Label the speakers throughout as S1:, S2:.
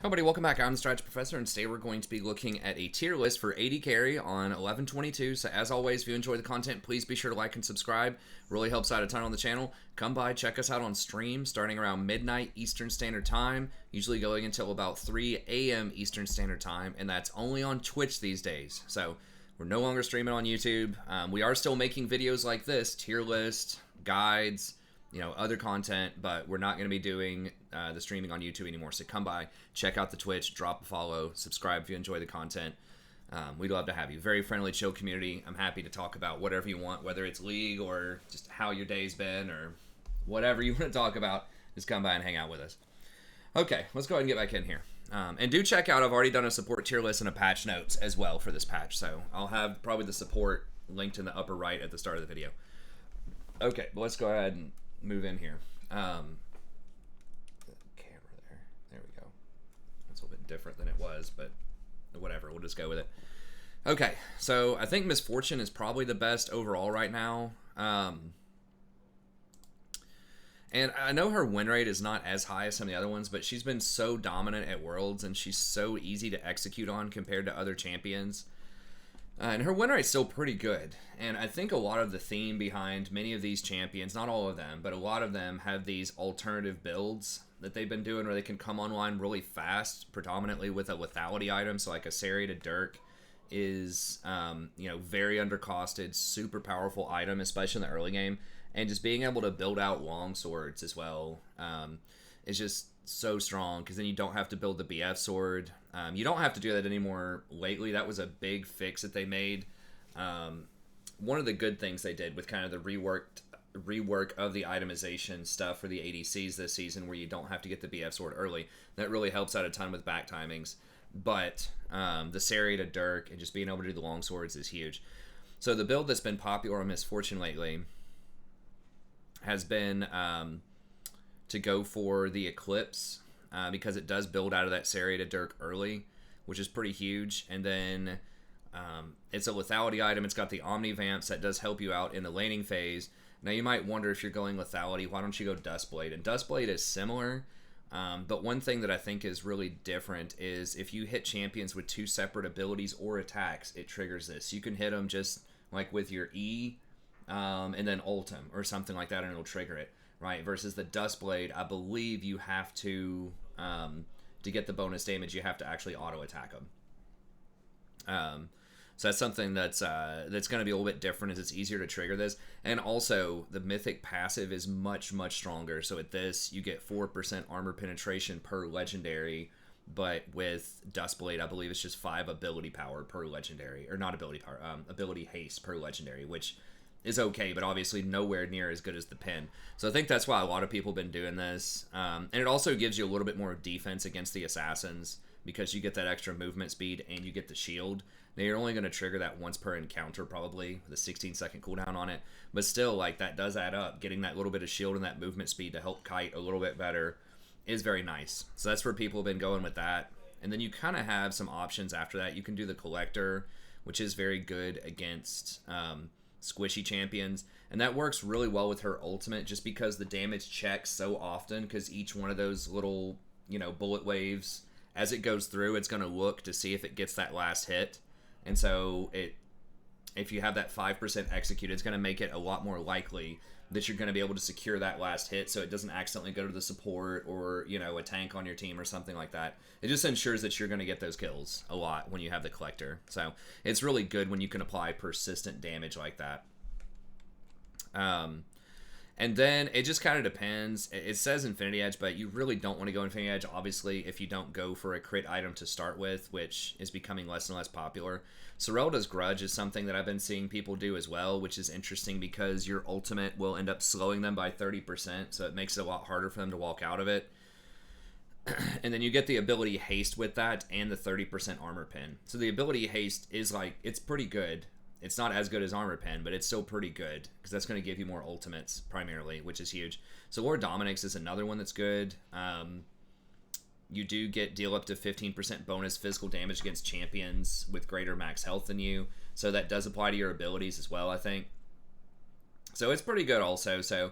S1: Hello, buddy. Welcome back. I'm the Strategy Professor, and today we're going to be looking at a tier list for AD carry on 1122. So, as always, if you enjoy the content, please be sure to like and subscribe. Really helps out a ton on the channel. Come by, check us out on stream starting around midnight Eastern Standard Time, usually going until about 3 a.m. Eastern Standard Time, and that's only on Twitch these days. So, we're no longer streaming on YouTube. We are still making videos like this, tier list, guides, other content, but we're not going to be doing the streaming on YouTube anymore. So come by, check out the Twitch, drop a follow, subscribe if you enjoy the content. We'd love to have you. Very friendly, chill community. I'm happy to talk about whatever you want, whether it's League or just how your day's been or whatever you want to talk about. Just come by and hang out with us. Okay, let's go ahead and get back in here. And do check out, I've already done a support tier list and a patch notes as well for this patch. So I'll have probably the support linked in the upper right at the start of the video. Okay, but let's go ahead and move in here. Camera there we go. That's a little bit different than it was, but whatever, we'll just go with it. Okay, so I think Miss Fortune is probably the best overall right now. And I know her win rate is not as high as some of the other ones, but she's been so dominant at Worlds, and she's so easy to execute on compared to other champions. And her win rate's still pretty good. And I think a lot of the theme behind many of these champions, not all of them, but a lot of them have these alternative builds that they've been doing where they can come online really fast, predominantly with a lethality item. So like a Sarey to Dirk is, very undercosted, super powerful item, especially in the early game. And just being able to build out long swords as well is just so strong, because then you don't have to build the BF sword. You don't have to do that anymore lately. That was a big fix that they made. One of the good things they did with kind of the rework of the itemization stuff for the ADCs this season, where you don't have to get the BF sword early. That really helps out a ton with back timings. But the Sarey to Dirk and just being able to do the long swords is huge. So the build that's been popular on Miss Fortune lately has been to go for the Eclipse, because it does build out of that Sarey to Dirk early, which is pretty huge. And then it's a lethality item. It's got the Omni Vamps that does help you out in the laning phase. Now you might wonder, if you're going lethality, why don't you go Dustblade? And Dustblade is similar, but one thing that I think is really different is if you hit champions with two separate abilities or attacks, it triggers this. You can hit them just like with your E, and then ult him or something like that, and it'll trigger it. Right, versus the Dustblade, I believe you have to get the bonus damage, you have to actually auto attack them. So that's something that's going to be a little bit different, as it's easier to trigger this. And also, the Mythic passive is much, much stronger. So at this, you get 4% armor penetration per legendary, but with Dustblade, I believe it's just 5 ability power per legendary, or not ability power, ability haste per legendary, which is okay, but obviously nowhere near as good as the pin. So I think that's why a lot of people have been doing this. And it also gives you a little bit more defense against the assassins, because you get that extra movement speed and you get the shield. Now you're only going to trigger that once per encounter, probably, with a 16-second cooldown on it. But still, like, that does add up. Getting that little bit of shield and that movement speed to help kite a little bit better is very nice. So that's where people have been going with that. And then you kind of have some options after that. You can do the Collector, which is very good against squishy champions, and that works really well with her ultimate, just because the damage checks so often, because each one of those little bullet waves, as it goes through, it's going to look to see if it gets that last hit. And so if you have that 5% execute, it's going to make it a lot more likely that you're going to be able to secure that last hit, so it doesn't accidentally go to the support or a tank on your team or something like that. It just ensures that you're going to get those kills a lot when you have the Collector. So it's really good when you can apply persistent damage like that. And then it just kind of depends. It says Infinity Edge, but you really don't want to go Infinity Edge, obviously, if you don't go for a crit item to start with, which is becoming less and less popular. Serelda's Grudge is something that I've been seeing people do as well, which is interesting, because your ultimate will end up slowing them by 30%, so it makes it a lot harder for them to walk out of it. And then you get the ability Haste with that, and the 30% armor pen. So the ability Haste is it's pretty good. It's not as good as armor pen, but it's still pretty good, because that's going to give you more ultimates primarily, which is huge. So Lord Dominik's is another one that's good. You do deal up to 15% bonus physical damage against champions with greater max health than you, so that does apply to your abilities as well, I think. So it's pretty good also. So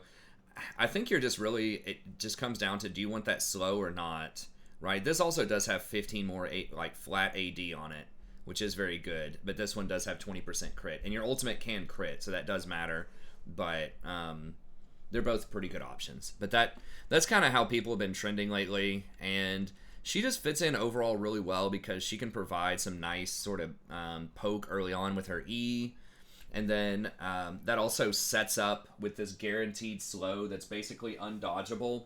S1: I think you're just really, it just comes down to, do you want that slow or not, right? This also does have 15 more like flat AD on it, which is very good. But this one does have 20% crit, and your ultimate can crit, so that does matter. But they're both pretty good options. But that's kind of how people have been trending lately, and she just fits in overall really well because she can provide some nice sort of poke early on with her E. And then that also sets up with this guaranteed slow that's basically undodgeable.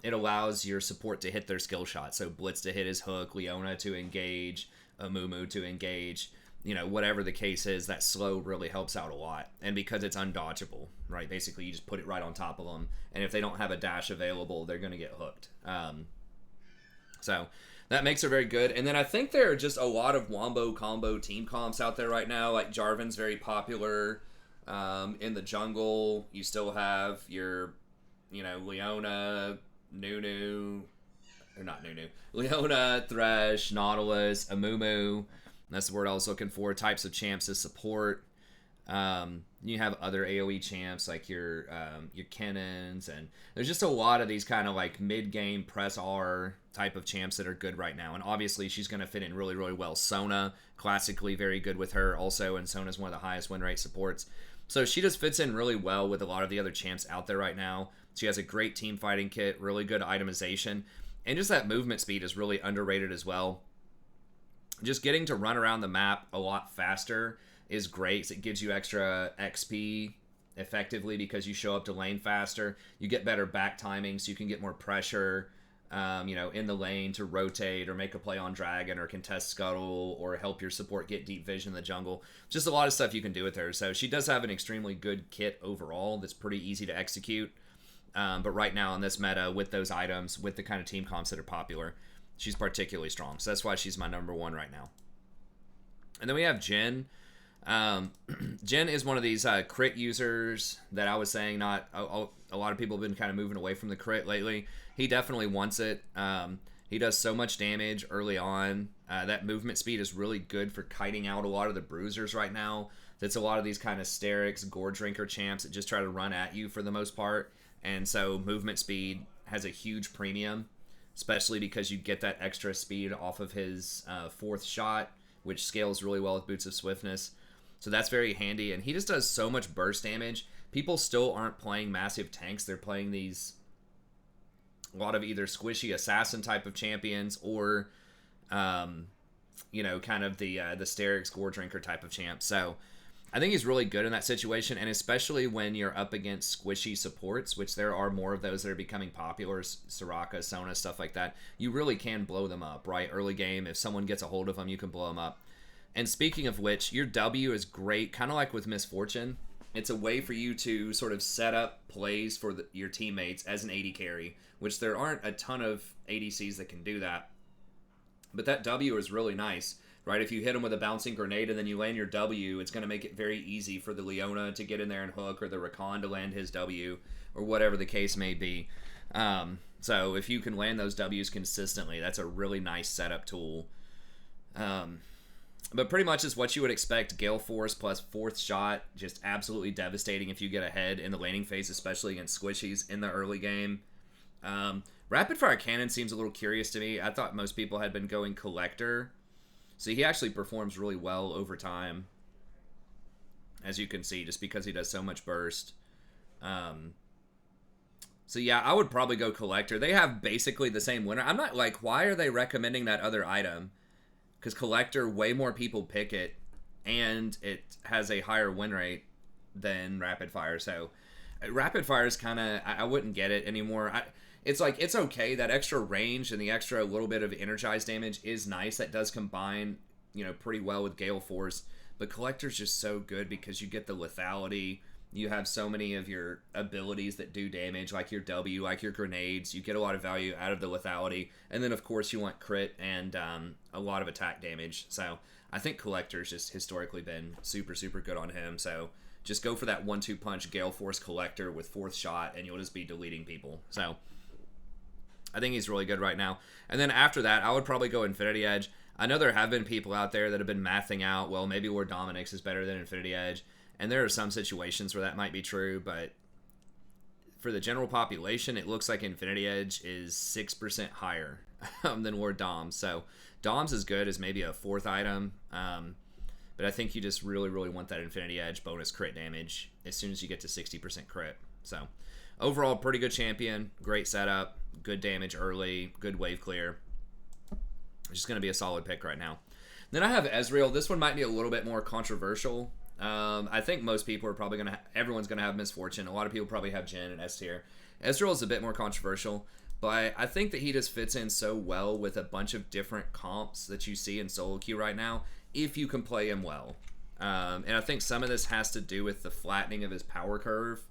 S1: It allows your support to hit their skill shot. So Blitz to hit his hook, Leona to engage, Amumu to engage. Whatever the case is, that slow really helps out a lot. And because it's undodgeable, right? Basically, you just put it right on top of them. And if they don't have a dash available, they're going to get hooked. So that makes her very good. And then I think there are just a lot of wombo combo team comps out there right now. Like Jarvan's very popular. In the jungle, you still have your, Leona, Nunu, or not Nunu, Leona, Thresh, Nautilus, Amumu. That's the word I was looking for. Types of champs as support. You have other AoE champs like your Kennons, and there's just a lot of these kind of like mid-game press R type of champs that are good right now. And obviously she's going to fit in really, really well. Sona, classically very good with her also, and Sona's one of the highest win rate supports. So she just fits in really well with a lot of the other champs out there right now. She has a great team fighting kit, really good itemization, and just that movement speed is really underrated as well. Just getting to run around the map a lot faster is great. It gives you extra XP effectively because you show up to lane faster. You get better back timing, so you can get more pressure, in the lane to rotate or make a play on dragon or contest scuttle or help your support get deep vision in the jungle. Just a lot of stuff you can do with her. So she does have an extremely good kit overall that's pretty easy to execute. But right now in this meta, with those items, with the kind of team comps that are popular, she's particularly strong. So that's why she's my number one right now. And then we have Jhin. Jhin is one of these crit users that I was saying not a lot of people have been kind of moving away from the crit lately. He definitely wants it. He does so much damage early on. That movement speed is really good for kiting out a lot of the bruisers right now. That's a lot of these kind of Sterix, Gore Drinker champs that just try to run at you for the most part. And so movement speed has a huge premium, especially because you get that extra speed off of his fourth shot, which scales really well with Boots of Swiftness. So that's very handy, and he just does so much burst damage. People still aren't playing massive tanks. They're playing these, a lot of either squishy assassin type of champions or, kind of the Sterix Gore Drinker type of champ. So I think he's really good in that situation, and especially when you're up against squishy supports, which there are more of those that are becoming popular, Soraka, Sona, stuff like that. You really can blow them up, right? Early game, if someone gets a hold of them, you can blow them up. And speaking of which, your W is great, kind of like with Misfortune. It's a way for you to sort of set up plays for your teammates as an AD carry, which there aren't a ton of ADCs that can do that. But that W is really nice, right? If you hit them with a bouncing grenade and then you land your W, it's going to make it very easy for the Leona to get in there and hook, or the Rakan to land his W, or whatever the case may be. So if you can land those Ws consistently, that's a really nice setup tool. But pretty much is what you would expect. Gale Force plus fourth shot, just absolutely devastating if you get ahead in the laning phase, especially against squishies in the early game. Rapid Fire Cannon seems a little curious to me. I thought most people had been going Collector. So he actually performs really well over time, as you can see, just because he does so much burst. So yeah, I would probably go Collector. They have basically the same winner. I'm not like, why are they recommending that other item? Because Collector, way more people pick it, and it has a higher win rate than Rapid Fire. So Rapid Fire is kind of, I wouldn't get it anymore. It's like, it's okay. That extra range and the extra little bit of energized damage is nice. That does combine, pretty well with Gale Force. But Collector's just so good because you get the lethality. You have so many of your abilities that do damage, like your W, like your grenades. You get a lot of value out of the lethality. And then, of course, you want crit and a lot of attack damage. So I think Collector's just historically been super, super good on him. So just go for that 1-2 punch Gale Force Collector with fourth shot, and you'll just be deleting people. So I think he's really good right now. And then after that, I would probably go Infinity Edge. I know there have been people out there that have been mathing out, well, maybe Lord Dominik's is better than Infinity Edge. And there are some situations where that might be true, but for the general population, it looks like Infinity Edge is 6% higher than War Doms. So Doms is good as maybe a 4th item, but I think you just really, really want that Infinity Edge bonus crit damage as soon as you get to 60% crit. So overall, pretty good champion, great setup, good damage early, good wave clear. It's just going to be a solid pick right now. Then I have Ezreal. This one might be a little bit more controversial. I think most people are probably going to... everyone's going to have Misfortune. A lot of people probably have Jhin and S tier. Ezreal is a bit more controversial, but I think that he just fits in so well with a bunch of different comps that you see in solo queue right now, if you can play him well. And I think some of this has to do with the flattening of his power curve.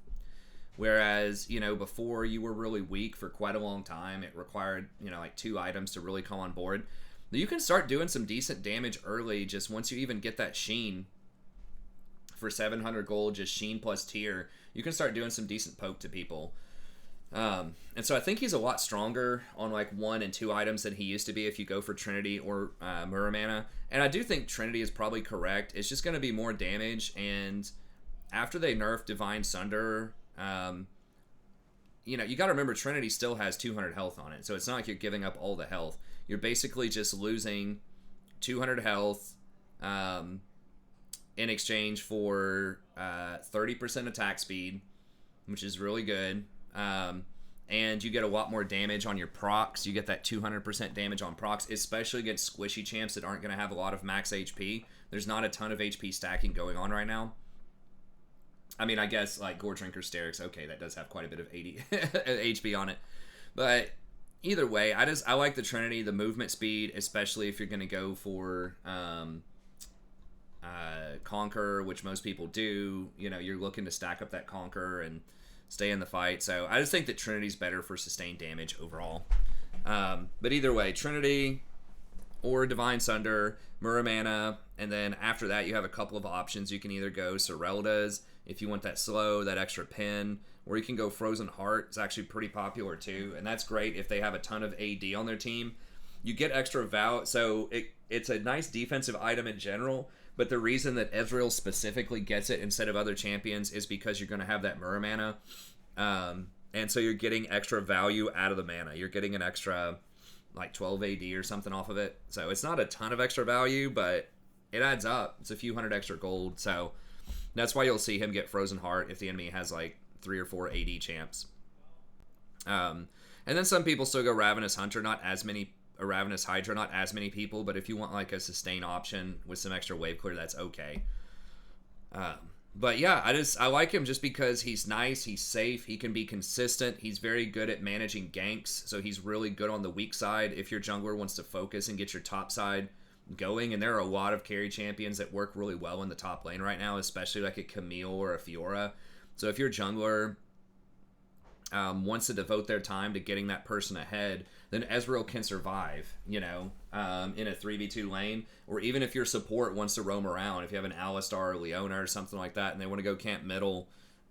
S1: Whereas, you know, before you were really weak for quite a long time, it required, you know, like 2 items to really come on board. You can start doing some decent damage early just once you even get that Sheen for 700 gold, just Sheen plus tier. You can start doing some decent poke to people. And so I think he's a lot stronger on like 1 and 2 items than he used to be if you go for Trinity or Muramana. And I do think Trinity is probably correct. It's just going to be more damage. And after they nerf Divine Sunder, you know, you got to remember Trinity still has 200 health on it. So it's not like you're giving up all the health. You're basically just losing 200 health in exchange for 30% attack speed, which is really good. And you get a lot more damage on your procs. You get that 200% damage on procs, especially against squishy champs that aren't going to have a lot of max HP. There's not a ton of HP stacking going on right now. I mean, I guess like Gore Drinker Sterix, okay, that does have quite a bit of 80 HP on it. But either way, I like the Trinity, the movement speed, especially if you're going to go for Conquer, which most people do. You know, you're looking to stack up that Conquer and stay in the fight. So I just think that Trinity's better for sustained damage overall. But either way, Trinity or Divine Sunder, Muramana, and then after that you have a couple of options. You can either go Serelda's if you want that slow, that extra pin, or you can go Frozen Heart. It's actually pretty popular too, and that's great if they have a ton of AD on their team. You get extra Val, so it's a nice defensive item in general, but the reason that Ezreal specifically gets it instead of other champions is because you're going to have that Muramana, and so you're getting extra value out of the mana. You're getting an extra like 12 AD or something off of it, so it's not a ton of extra value, but it adds up. It's a few hundred extra gold, so that's why you'll see him get Frozen Heart if the enemy has like 3 or 4 AD champs. And then some people still go Ravenous Hunter, not as many, or Ravenous Hydra, not as many people, but if you want like a sustain option with some extra wave clear, that's okay. But yeah, I like him just because he's nice, he's safe, he can be consistent, he's very good at managing ganks, so he's really good on the weak side if your jungler wants to focus and get your top side going. And there are a lot of carry champions that work really well in the top lane right now, especially like a Camille or a Fiora. So if your jungler wants to devote their time to getting that person ahead, then Ezreal can survive, you know, in a 3v2 lane. Or even if your support wants to roam around, if you have an Alistar or Leona or something like that and they want to go camp middle,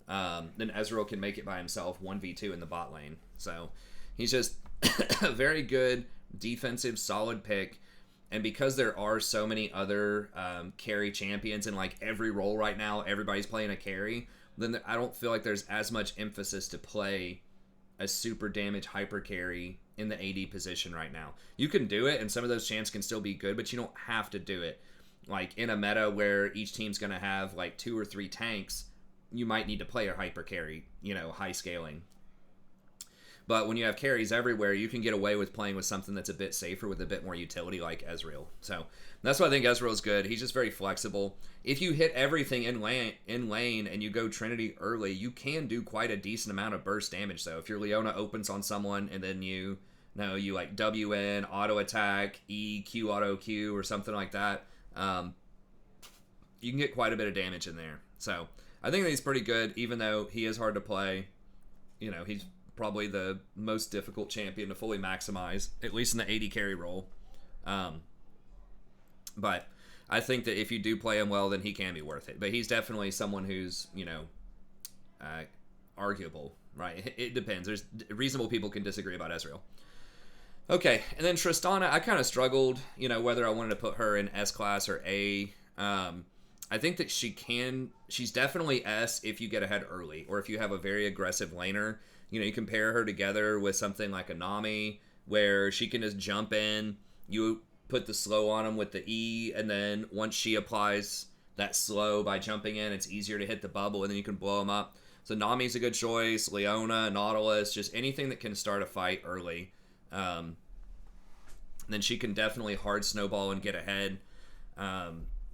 S1: then Ezreal can make it by himself 1v2 in the bot lane. So he's just a very good defensive solid pick. And because there are so many other carry champions in like every role right now, everybody's playing a carry, then I don't feel like there's as much emphasis to play a super damage hyper carry in the AD position right now. You can do it, and some of those champs can still be good, but you don't have to do it. Like in a meta where each team's going to have like 2 or 3 tanks, you might need to play a hyper carry, you know, high scaling. But when you have carries everywhere, you can get away with playing with something that's a bit safer with a bit more utility like Ezreal. So that's why I think Ezreal is good. He's just very flexible. If you hit everything in lane and you go Trinity early, you can do quite a decent amount of burst damage. So if your Leona opens on someone and then you like W in, auto attack, E, Q, auto Q, or something like that, you can get quite a bit of damage in there. So I think that he's pretty good, even though he is hard to play. You know, he's probably the most difficult champion to fully maximize, at least in the AD carry role. But I think that if you do play him well, then he can be worth it. But he's definitely someone who's, you know, arguable, right? It depends. There's reasonable people can disagree about Ezreal. Okay, and then Tristana, I kind of struggled, you know, whether I wanted to put her in S class or A. I think that she's definitely S if you get ahead early, or if you have a very aggressive laner. You know, you can pair her together with something like a Nami, where she can just jump in, you put the slow on them with the E, and then once she applies that slow by jumping in, it's easier to hit the bubble, and then you can blow them up. So Nami's a good choice, Leona, Nautilus, just anything that can start a fight early. Then she can definitely hard snowball and get ahead.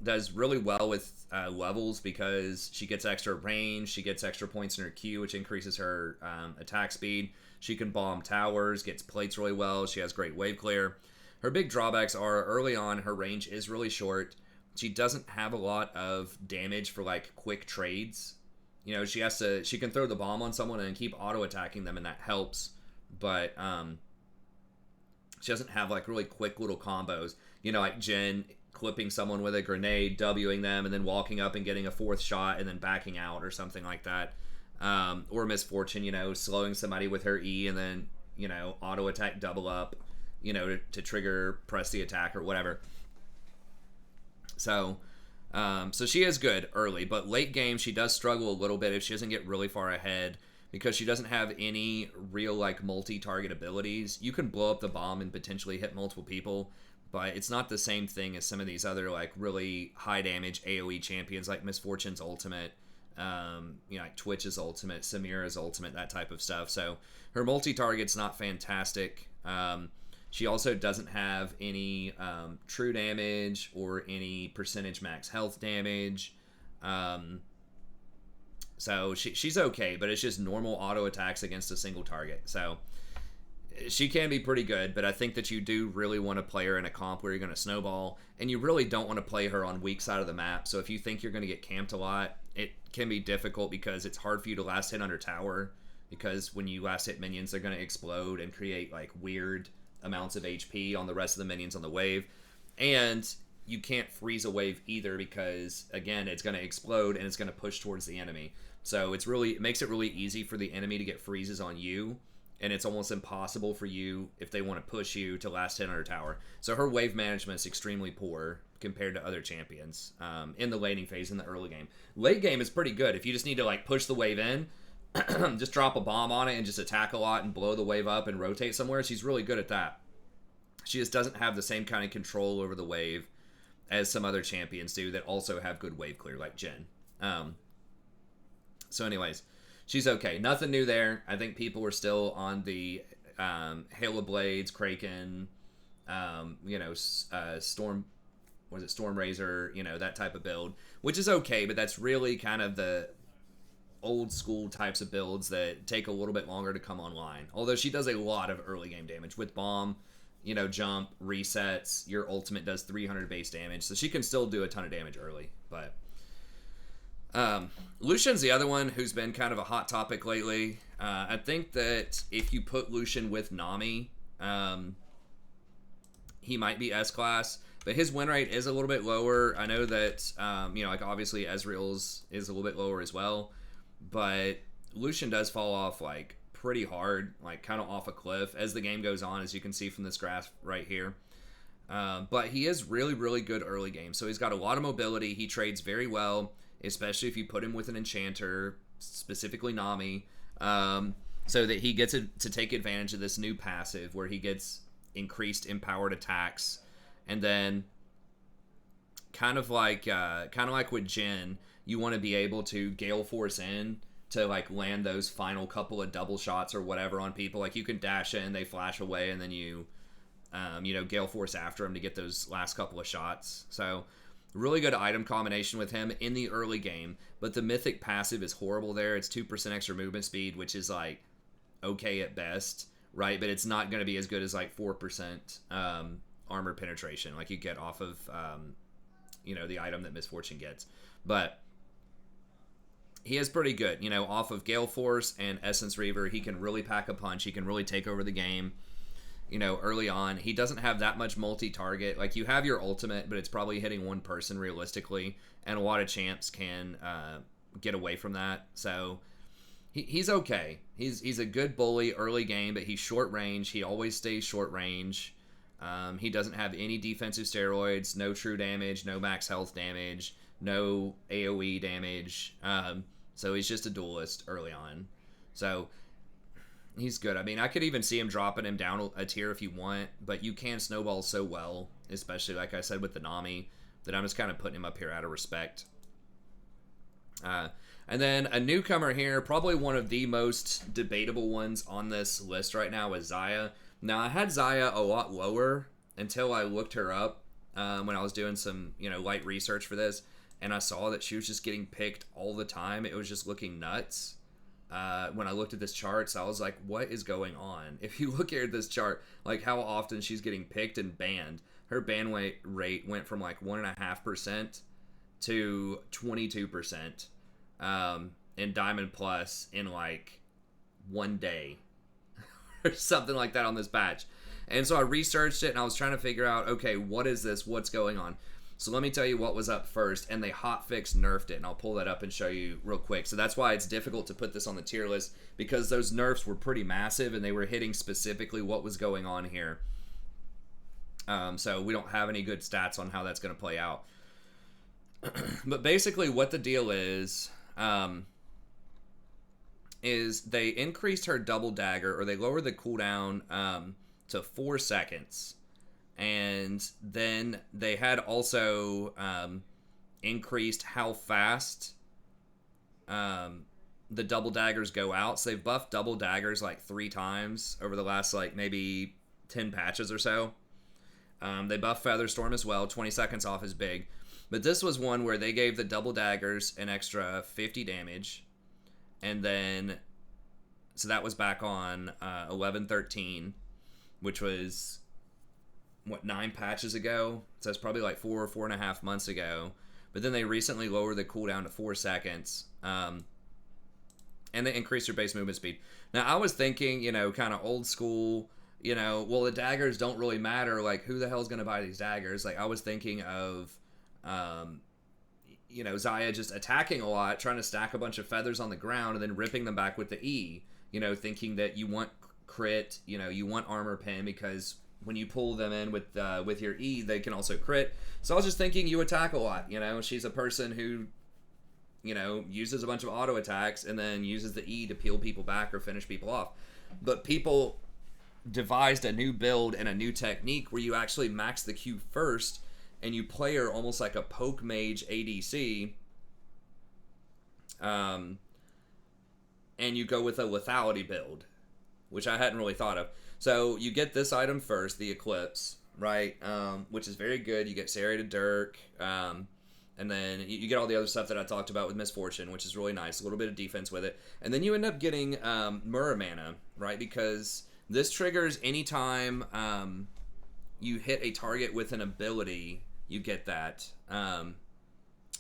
S1: Does really well with levels because she gets extra range, she gets extra points in her Q, which increases her attack speed. She can bomb towers, gets plates really well. She has great wave clear. Her big drawbacks are early on, her range is really short. She doesn't have a lot of damage for like quick trades. You know, she can throw the bomb on someone and keep auto attacking them, and that helps. But she doesn't have like really quick little combos. You know, like Jhin clipping someone with a grenade, Wing them, and then walking up and getting a fourth shot and then backing out or something like that. Or Miss Fortune, you know, slowing somebody with her E and then, you know, auto attack double up, you know, to trigger press the attack or whatever. So she is good early, but late game she does struggle a little bit if she doesn't get really far ahead because she doesn't have any real like multi-target abilities. You can blow up the bomb and potentially hit multiple people, but it's not the same thing as some of these other like really high damage AoE champions like Miss Fortune's ultimate, you know, like Twitch's ultimate, Samira's ultimate, that type of stuff. So her multi-target's not fantastic. She also doesn't have any true damage or any percentage max health damage. So she's okay, but it's just normal auto attacks against a single target. So she can be pretty good, but I think that you do really want to play her in a comp where you're going to snowball, and you really don't want to play her on weak side of the map. So if you think you're going to get camped a lot, it can be difficult because it's hard for you to last hit under tower, because when you last hit minions, they're going to explode and create like weird amounts of HP on the rest of the minions on the wave. And you can't freeze a wave either because, again, it's going to explode and it's going to push towards the enemy. So it makes it really easy for the enemy to get freezes on you, and it's almost impossible for you, if they want to push you, to last hit under tower. So her wave management is extremely poor compared to other champions in the laning phase in the early game. Late game is pretty good. If you just need to like push the wave in, just drop a bomb on it and just attack a lot and blow the wave up and rotate somewhere, she's really good at that. She just doesn't have the same kind of control over the wave as some other champions do that also have good wave clear, like Jhin. So anyways, she's okay. Nothing new there. I think people were still on the Hail of Blades, Kraken, you know, Storm Razor, you know, that type of build, which is okay, but that's really kind of the old school types of builds that take a little bit longer to come online. Although she does a lot of early game damage with bomb, you know, jump, resets, your ultimate does 300 base damage, so she can still do a ton of damage early. But Lucian's the other one who's been kind of a hot topic lately. I think that if you put Lucian with Nami, he might be S-class, but his win rate is a little bit lower. I know that, you know, like obviously Ezreal's is a little bit lower as well, but Lucian does fall off like pretty hard, like kind of off a cliff as the game goes on, as you can see from this graph right here. But he is really, really good early game. So he's got a lot of mobility. He trades very well, especially if you put him with an enchanter, specifically Nami, so that he gets to take advantage of this new passive where he gets increased empowered attacks. And then kind of like with Jhin, you want to be able to Gale Force in to like land those final couple of double shots or whatever on people. Like you can dash in, they flash away, and then you know, Gale Force after them to get those last couple of shots. So really good item combination with him in the early game, but the mythic passive is horrible there. It's 2% extra movement speed, which is like okay at best, right? But it's not going to be as good as like 4% armor penetration like you get off of you know, the item that Miss Fortune gets. But he is pretty good, you know, off of Gale Force and Essence Reaver. He can really pack a punch. He can really take over the game, you know, early on. He doesn't have that much multi-target. Like, you have your ultimate, but it's probably hitting one person realistically, and a lot of champs can get away from that. So he's okay. He's a good bully early game, but he's short range. He always stays short range. He doesn't have any defensive steroids, no true damage, no max health damage, no AoE damage. So he's just a duelist early on. So he's good. I mean, I could even see him dropping him down a tier if you want, but you can snowball so well, especially like I said with the Nami, that I'm just kind of putting him up here out of respect. And then a newcomer here, probably one of the most debatable ones on this list right now, is Xayah. Now, I had Xayah a lot lower until I looked her up when I was doing some, light research for this, and I saw that she was just getting picked all the time. It was just looking nuts. When I looked at this chart, so I was like, what is going on? If you look here at this chart, like how often she's getting picked and banned, her ban rate went from like 1.5% to 22% in Diamond Plus in like 1 day or something like that on this patch. And so I researched it and I was trying to figure out, okay, what is this? What's going on? So let me tell you what was up first, and they hotfix nerfed it, and I'll pull that up and show you real quick. So that's why it's difficult to put this on the tier list, because those nerfs were pretty massive, and they were hitting specifically what was going on here. So we don't have any good stats on how that's going to play out. But basically what the deal is they increased her double dagger, or they lowered the cooldown to 4 seconds. And then they had also increased how fast the double daggers go out. So they've buffed double daggers like 3 times over the last like maybe 10 patches or so. They buffed Featherstorm as well. 20 seconds off is big. But this was one where they gave the double daggers an extra 50 damage. And then, so that was back on 11-13, which was, 9 patches ago? So it's probably like 4 or 4.5 months ago. But then they recently lowered the cooldown to 4 seconds. And they increased your base movement speed. Now, I was thinking, kind of old school, well, the daggers don't really matter. Like, who the hell's going to buy these daggers? Like, I was thinking of, Xayah just attacking a lot, trying to stack a bunch of feathers on the ground, and then ripping them back with the E. Thinking that you want crit, you want armor pen, because when you pull them in with your E, they can also crit. So I was just thinking you attack a lot. She's a person who, uses a bunch of auto attacks and then uses the E to peel people back or finish people off. But people devised a new build and a new technique where you actually max the Q first, and you play her almost like a poke mage ADC, and you go with a lethality build, which I hadn't really thought of. So you get this item first, the Eclipse, right? Which is very good. You get Serrated Dirk, and then you get all the other stuff that I talked about with Misfortune, which is really nice. A little bit of defense with it. And then you end up getting Muramana, right? Because this triggers anytime you hit a target with an ability, you get that. And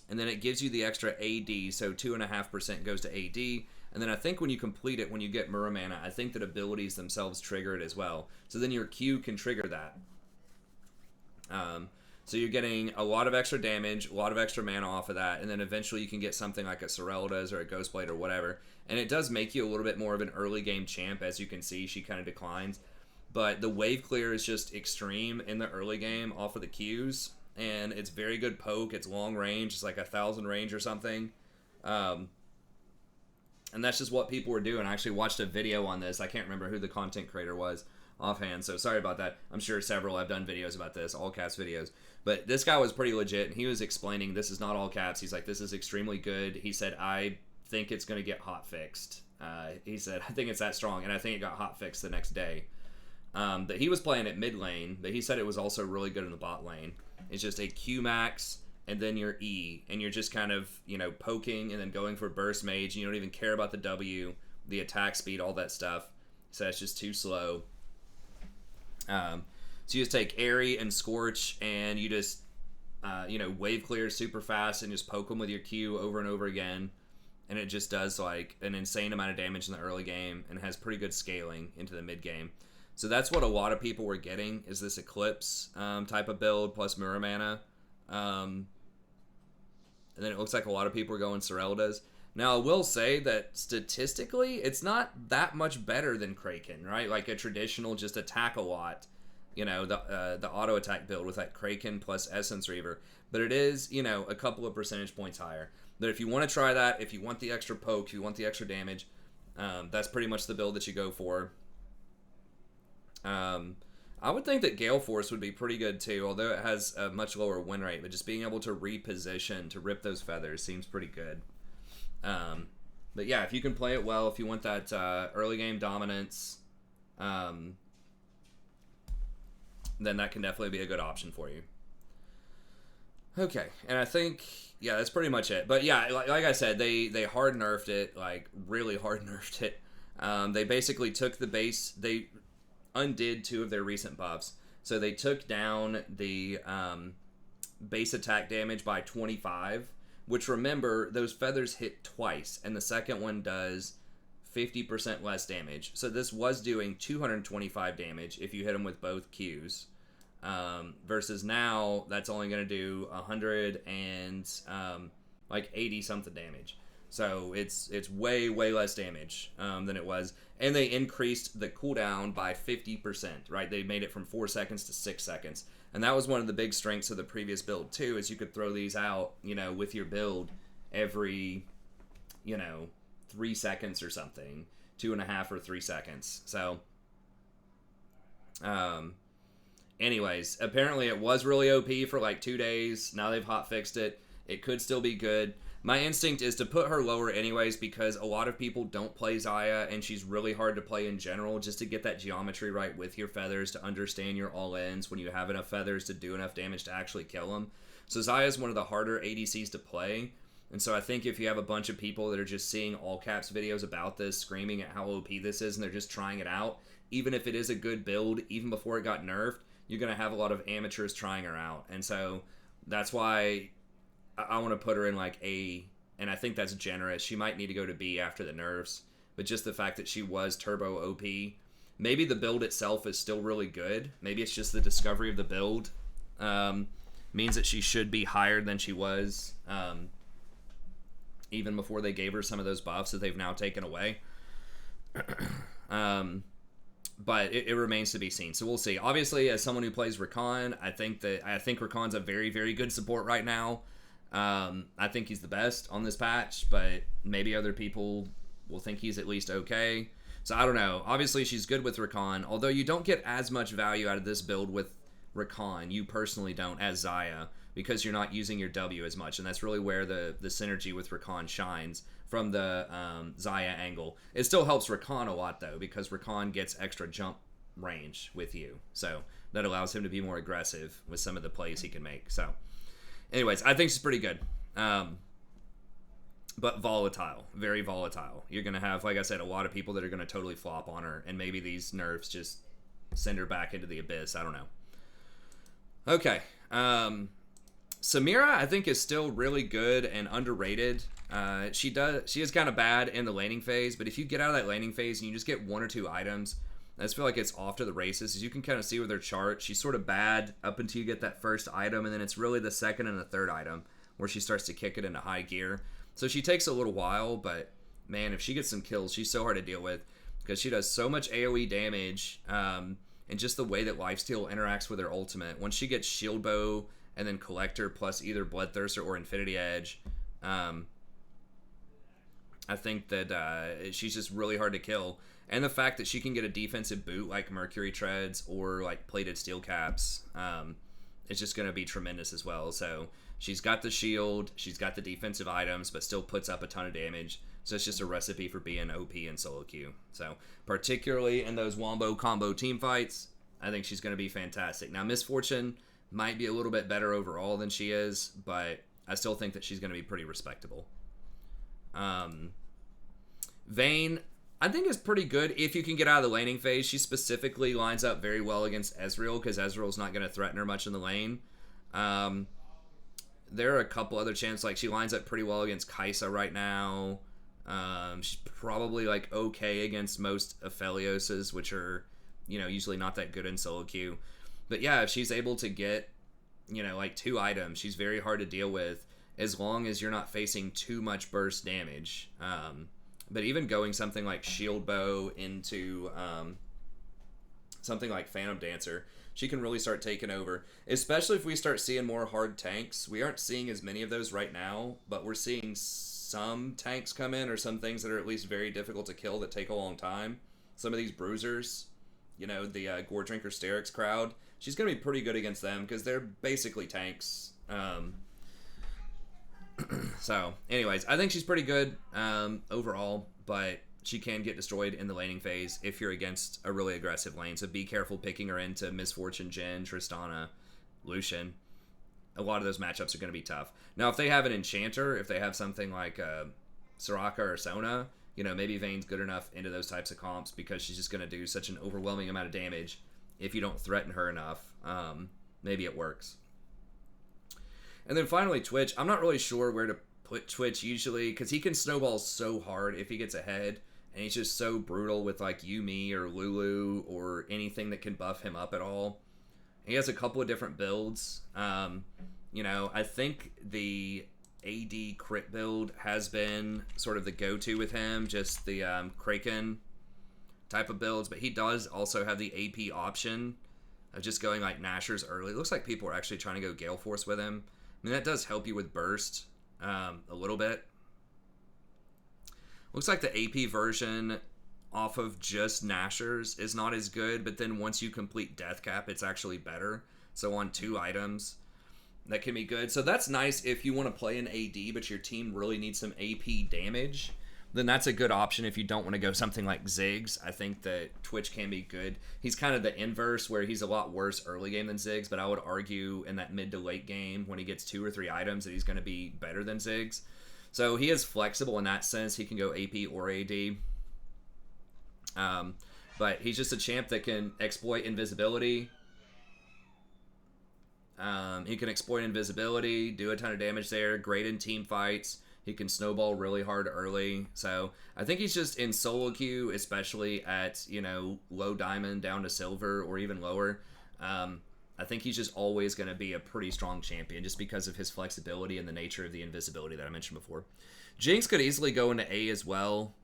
S1: then it gives you the extra AD, so 2.5% goes to AD. And then I think when you complete it, when you get Muramana, I think that abilities themselves trigger it as well. So then your Q can trigger that. So you're getting a lot of extra damage, a lot of extra mana off of that, and then eventually you can get something like a Sorrel does or a Ghostblade or whatever. And it does make you a little bit more of an early game champ. As you can see, she kind of declines. But the wave clear is just extreme in the early game off of the Qs. And it's very good poke. It's long range. It's like 1,000 range or something. And that's just what people were doing. I actually watched a video on this. I can't remember who the content creator was offhand, so sorry about that. I'm sure several have done videos about this, all caps videos. But this guy was pretty legit, and he was explaining this is not all caps. He's like, this is extremely good. He said, I think it's going to get hot fixed. He said, I think it's that strong, and I think it got hot fixed the next day. But he was playing at mid lane, but he said it was also really good in the bot lane. It's just a Q max and then your E, and you're just kind of, poking and then going for burst mage, and you don't even care about the W, the attack speed, all that stuff. So it's just too slow. So you just take Airy and Scorch, and you just, wave clear super fast and just poke them with your Q over and over again. And it just does like an insane amount of damage in the early game and has pretty good scaling into the mid game. So that's what a lot of people were getting, is this Eclipse type of build plus Muramana. And then it looks like a lot of people are going Sorrel. Now, I will say that statistically, it's not that much better than Kraken, right? Like a traditional just attack a lot. the auto attack build with that Kraken plus Essence Reaver, but it is, a couple of percentage points higher. But if you want to try that, if you want the extra poke, if you want the extra damage, that's pretty much the build that you go for. I would think that Gale Force would be pretty good too, although it has a much lower win rate, but just being able to reposition to rip those feathers seems pretty good. But yeah, if you can play it well, if you want that early game dominance, then that can definitely be a good option for you. Okay, and I think, yeah, that's pretty much it. But yeah, like I said, they hard nerfed it, like really hard nerfed it. They basically took the base, they undid 2 of their recent buffs. So they took down the base attack damage by 25, which, remember, those feathers hit twice, and the second one does 50% less damage. So this was doing 225 damage if you hit them with both Qs. Versus now, that's only going to do 100 and 80 something damage. So it's way less damage than it was, and they increased the cooldown by 50%. Right, they made it from 4 seconds to 6 seconds, and that was one of the big strengths of the previous build too. Is you could throw these out, with your build every, 3 seconds or something, 2.5 or 3 seconds. So, anyways, apparently it was really OP for like 2 days. Now they've hot fixed it. It could still be good. My instinct is to put her lower anyways, because a lot of people don't play Xayah, and she's really hard to play in general, just to get that geometry right with your feathers, to understand your all-ins when you have enough feathers to do enough damage to actually kill them. So Xayah is one of the harder ADCs to play, and so I think if you have a bunch of people that are just seeing all caps videos about this, screaming at how OP this is, and they're just trying it out, even if it is a good build, even before it got nerfed, you're going to have a lot of amateurs trying her out. And so that's why I want to put her in like A, and I think that's generous. She might need to go to B after the nerfs, but just the fact that she was turbo OP, maybe the build itself is still really good. Maybe it's just the discovery of the build means that she should be higher than she was even before they gave her some of those buffs that they've now taken away. But it remains to be seen. So we'll see. Obviously, as someone who plays Rakan, I think Rakan's a very, very good support right now. I think he's the best on this patch, but maybe other people will think he's at least okay. So I don't know. Obviously, she's good with Rakan, although you don't get as much value out of this build with Rakan. You personally don't, as Xayah, because you're not using your W as much, and that's really where the synergy with Rakan shines from the Xayah angle. It still helps Rakan a lot, though, because Rakan gets extra jump range with you, so that allows him to be more aggressive with some of the plays he can make. So anyways, I think she's pretty good, but volatile, very volatile. You're going to have, like I said, a lot of people that are going to totally flop on her, and maybe these nerfs just send her back into the abyss. I don't know. Okay, Samira, I think, is still really good and underrated. She is kind of bad in the laning phase, but if you get out of that laning phase and you just get 1 or 2 items, I just feel like it's off to the races. As you can kind of see with her chart, she's sort of bad up until you get that first item, and then it's really the second and the third item where she starts to kick it into high gear. So she takes a little while, but man, if she gets some kills, she's so hard to deal with because she does so much AoE damage, and just the way that Lifesteal interacts with her ultimate. Once she gets Shield Bow and then Collector plus either Bloodthirster or Infinity Edge, I think that she's just really hard to kill. And the fact that she can get a defensive boot like Mercury Treads or like Plated Steel Caps, it's just going to be tremendous as well. So she's got the shield, she's got the defensive items, but still puts up a ton of damage. So it's just a recipe for being OP in solo queue. So particularly in those wombo combo team fights, I think she's going to be fantastic. Now Misfortune might be a little bit better overall than she is, but I still think that she's going to be pretty respectable. Vayne, I think, is pretty good if you can get out of the laning phase. She specifically lines up very well against Ezreal because Ezreal's not going to threaten her much in the lane. There are a couple other chances, like she lines up pretty well against Kaisa right now. She's probably like okay against most Aphelioses, which are, usually not that good in solo queue. But yeah, if she's able to get, like 2 items, she's very hard to deal with as long as you're not facing too much burst damage. But even going something like Shield Bow into something like Phantom Dancer, she can really start taking over, especially if we start seeing more hard tanks. We aren't seeing as many of those right now, but we're seeing some tanks come in, or some things that are at least very difficult to kill that take a long time. Some of these bruisers, you know, the Gore Drinker Sterix crowd, she's going to be pretty good against them because they're basically tanks. So, anyways, I think she's pretty good overall, but she can get destroyed in the laning phase if you're against a really aggressive lane. So be careful picking her into Misfortune, Jhin, Tristana, Lucian. A lot of those matchups are going to be tough. Now, if they have an Enchanter, if they have something like Soraka or Sona, you know, maybe Vayne's good enough into those types of comps because she's just going to do such an overwhelming amount of damage. If you don't threaten her enough, maybe it works. And then finally, Twitch. I'm not really sure where to put Twitch usually because he can snowball so hard if he gets ahead. And he's just so brutal with like Yuumi or Lulu or anything that can buff him up at all. He has a couple of different builds. You know, I think the AD crit build has been sort of the go-to with him. Just the Kraken type of builds. But he does also have the AP option of just going like Nashers early. It looks like people are actually trying to go Gale Force with him. I mean, that does help you with burst a little bit. Looks like the AP version off of just Nashers is not as good, but then once you complete Death Cap, it's actually better. So on 2 items, that can be good. So that's nice if you want to play an AD, but your team really needs some AP damage. Then that's a good option if you don't want to go something like Ziggs. I think that Twitch can be good. He's kind of the inverse where he's a lot worse early game than Ziggs, but I would argue in that mid to late game when he gets 2 or 3 items that he's going to be better than Ziggs. So he is flexible in that sense. He can go AP or AD. But he's just a champ that can exploit invisibility. He can exploit invisibility, do a ton of damage there, great in team fights. He can snowball really hard early. So I think he's just in solo queue, especially at, you know, low diamond down to silver or even lower. I think he's just always going to be a pretty strong champion just because of his flexibility and the nature of the invisibility that I mentioned before. Jinx could easily go into A as well.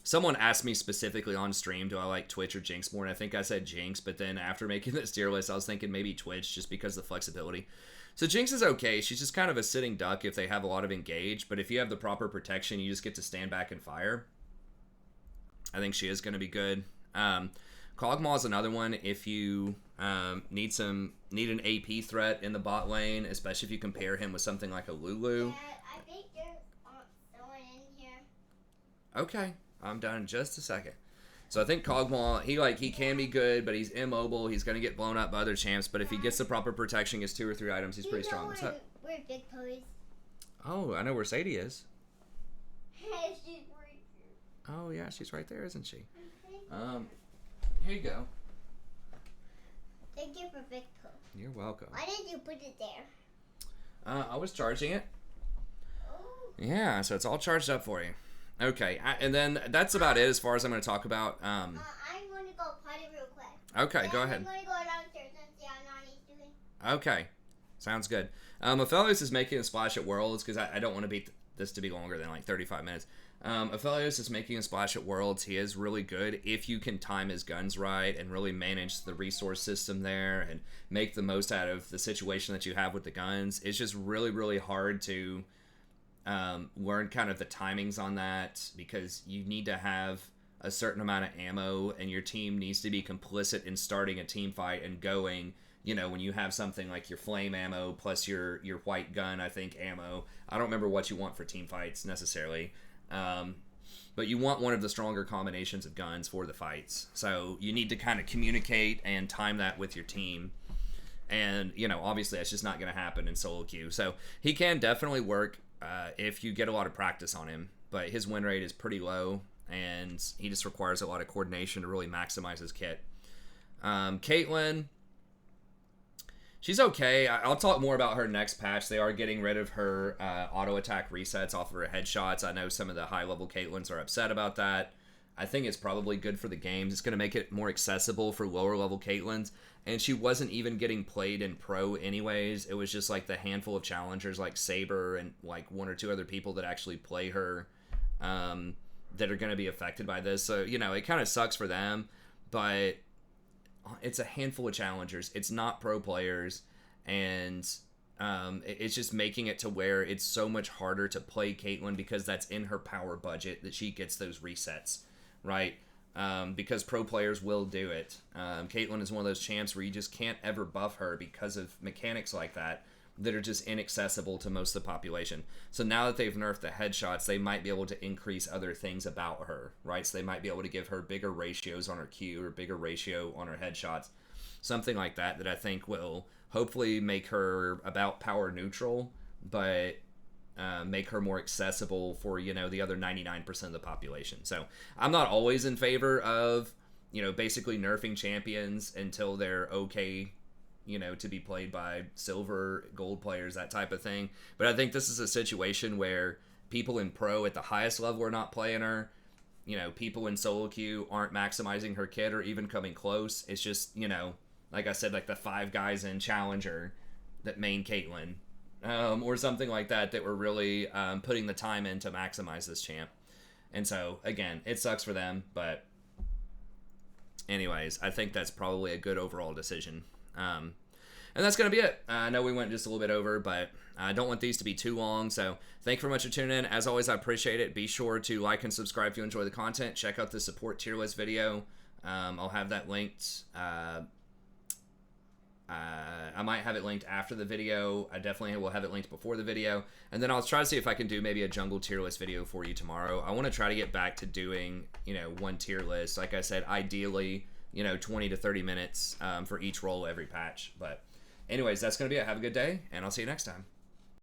S1: Someone asked me specifically on stream, do I like Twitch or Jinx more? And I think I said Jinx, but then after making this tier list, I was thinking maybe Twitch just because of the flexibility. So Jinx is okay. She's just kind of a sitting duck if they have a lot of engage, but if you have the proper protection, you just get to stand back and fire. I think she is going to be good. Kog'Maw is another one if you need an AP threat in the bot lane, especially if you compare him with something like a Lulu.
S2: Dad, I think there's someone in here.
S1: Okay, I'm done in just a second. So I think Kog'Maw, he can be good, but he's immobile. He's going to get blown up by other champs, but if he gets the proper protection, gets 2 or 3 items, he's pretty strong. What's up?
S2: Where Victor is?
S1: Oh, I know where Sadie is.
S2: She's right here.
S1: Oh, yeah, she's right there, isn't she? Here you go.
S2: Thank you for Victor.
S1: You're welcome.
S2: Why did you put it there?
S1: I was charging it.
S2: Oh.
S1: Yeah, so it's all charged up for you. Okay, and then that's about it as far as I'm going to talk about.
S2: I'm going to go potty real quick.
S1: Okay, go ahead.
S2: I'm going to go downstairs and see how Nani's doing.
S1: Okay, sounds good. Aphelios is making a splash at Worlds because I don't want to beat this to be longer than like 35 minutes. Aphelios is making a splash at Worlds. He is really good if you can time his guns right and really manage the resource system there and make the most out of the situation that you have with the guns. It's just really, really hard to learn kind of the timings on that because you need to have a certain amount of ammo and your team needs to be complicit in starting a team fight and going, you know, when you have something like your flame ammo plus your white gun, I think, ammo. I don't remember what you want for team fights necessarily. But you want one of the stronger combinations of guns for the fights. So you need to kind of communicate and time that with your team. And, you know, obviously that's just not going to happen in solo queue. So he can definitely work if you get a lot of practice on him. But his win rate is pretty low, and he just requires a lot of coordination to really maximize his kit. Caitlyn, she's okay. I'll talk more about her next patch. They are getting rid of her auto attack resets off of her headshots. I know some of the high level Caitlyns are upset about that. I think it's probably good for the games. It's going to make it more accessible for lower level Caitlyns. And she wasn't even getting played in pro anyways. It was just like the handful of challengers like Saber and like 1 or 2 other people that actually play her that are going to be affected by this. So, you know, it kind of sucks for them. But it's a handful of challengers. It's not pro players, and it's just making it to where it's so much harder to play Caitlyn because that's in her power budget that she gets those resets, right? Because pro players will do it. Caitlyn is one of those champs where you just can't ever buff her because of mechanics like that are just inaccessible to most of the population. So now that they've nerfed the headshots, they might be able to increase other things about her, right? So they might be able to give her bigger ratios on her Q or bigger ratio on her headshots. Something like that I think will hopefully make her about power neutral, but make her more accessible for, you know, the other 99% of the population. So I'm not always in favor of, you know, basically nerfing champions until they're okay, you know, to be played by silver, gold players, that type of thing. But I think this is a situation where people in pro at the highest level are not playing her. You know, people in solo queue aren't maximizing her kit or even coming close. It's just, you know, like I said, like the 5 guys in Challenger that main Caitlyn, or something like that were really putting the time in to maximize this champ. And so, again, it sucks for them, but anyways, I think that's probably a good overall decision. And that's going to be it. I know we went just a little bit over, but I don't want these to be too long, so thank you very much for tuning in. As always, I appreciate it. Be sure to like and subscribe if you enjoy the content. Check out the support tier list video. I'll have that linked. I might have it linked after the video. I definitely will have it linked before the video. And then I'll try to see if I can do maybe a jungle tier list video for you tomorrow. I want to try to get back to doing, you know, one tier list. Like I said, ideally, you know, 20 to 30 minutes for each role every patch. But anyways, that's going to be it. Have a good day, and I'll see you next time.